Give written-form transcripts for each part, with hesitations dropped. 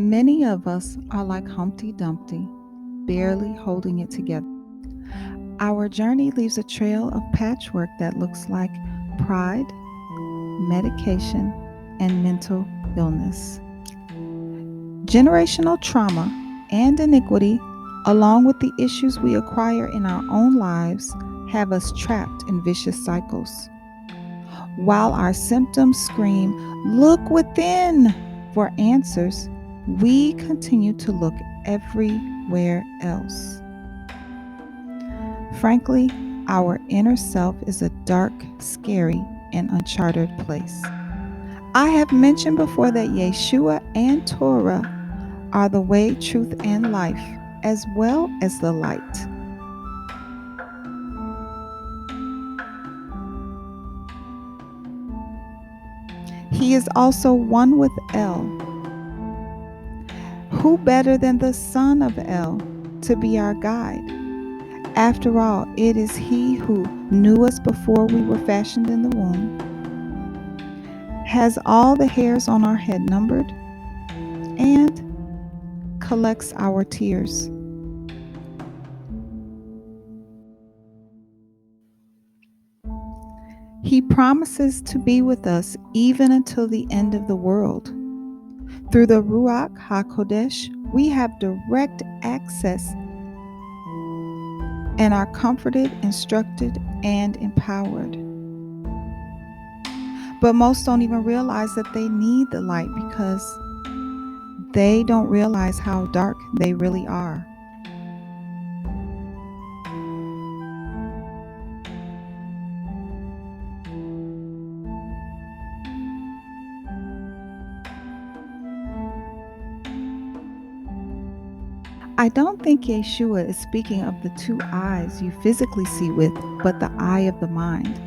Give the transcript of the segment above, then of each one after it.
Many of us are like Humpty Dumpty, barely holding it together. Our journey leaves a trail of patchwork that looks like pride, medication, and mental illness. Generational trauma and iniquity, along with the issues we acquire in our own lives, have us trapped in vicious cycles. While our symptoms scream, "Look within" for answers, we continue to look everywhere else. Frankly, our inner self is a dark, scary, and uncharted place. I have mentioned before that Yeshua and Torah are the way, truth, and life, as well as the light. He is also one with El. Who better than the son of El to be our guide? After all, it is He who knew us before we were fashioned in the womb, has all the hairs on our head numbered, and collects our tears. He promises to be with us even until the end of the world. Through the Ruach HaKodesh, we have direct access and are comforted, instructed, and empowered. But most don't even realize that they need the light because they don't realize how dark they really are. I don't think Yeshua is speaking of the two eyes you physically see with, but the eye of the mind.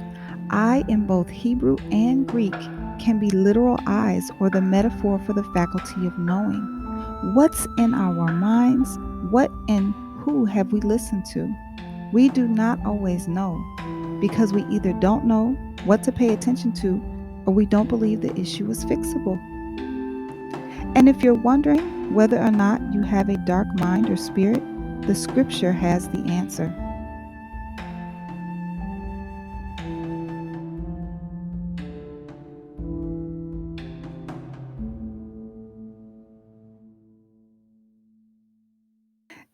Eye in both Hebrew and Greek can be literal eyes or the metaphor for the faculty of knowing. What's in our minds? What and who have we listened to? We do not always know because we either don't know what to pay attention to or we don't believe the issue is fixable. And if you're wondering whether or not you have a dark mind or spirit, the scripture has the answer.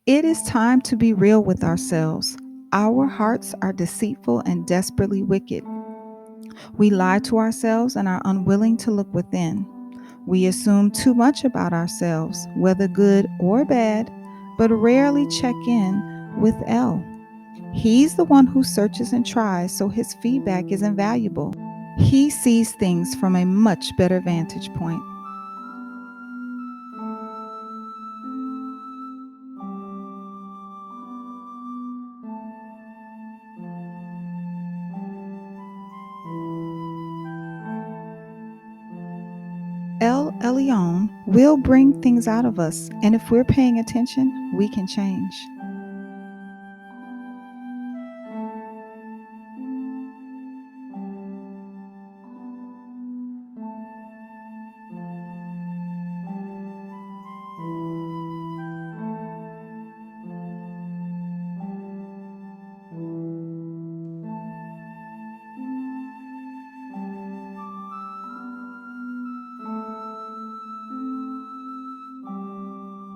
It is time to be real with ourselves. Our hearts are deceitful and desperately wicked. We lie to ourselves and are unwilling to look within. We assume too much about ourselves, whether good or bad, but rarely check in with El. He's the one who searches and tries, so his feedback is invaluable. He sees things from a much better vantage point. El Elyon will bring things out of us, and if we're paying attention, we can change.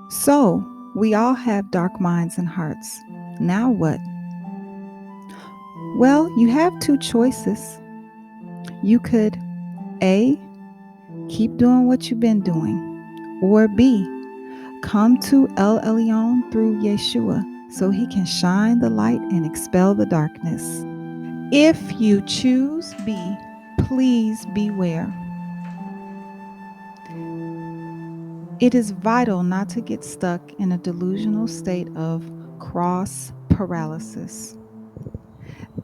So, we all have dark minds and hearts. Now what? Well, you have two choices. You could A, keep doing what you've been doing, or B, come to El Elyon through Yeshua so he can shine the light and expel the darkness. If you choose B, please beware. It is vital not to get stuck in a delusional state of cross paralysis.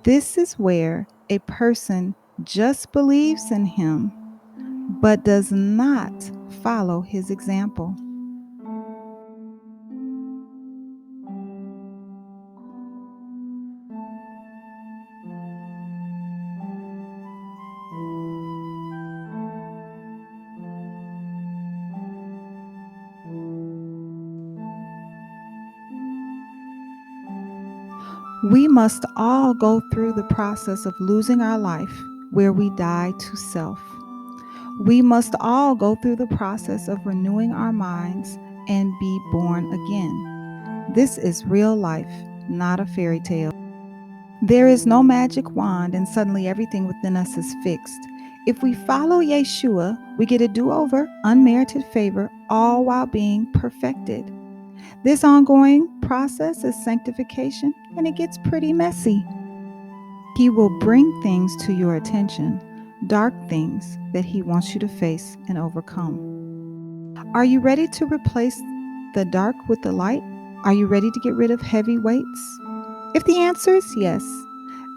This is where a person just believes in him but does not follow his example. We must all go through the process of losing our life, where we die to self. We must all go through the process of renewing our minds and be born again. This is real life, not a fairy tale. There is no magic wand and suddenly everything within us is fixed. If we follow Yeshua, we get a do over, unmerited favor, all while being perfected. This ongoing process is sanctification, and it gets pretty messy. He will bring things to your attention, dark things that He wants you to face and overcome. Are you ready to replace the dark with the light? Are you ready to get rid of heavy weights? If the answer is yes,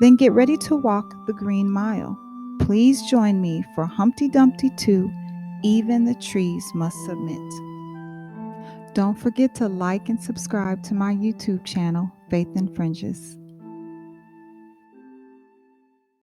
then get ready to walk the green mile. Please join me for Humpty Dumpty 2, Even the Trees Must Submit. Don't forget to like and subscribe to my YouTube channel, Faith and Fringes.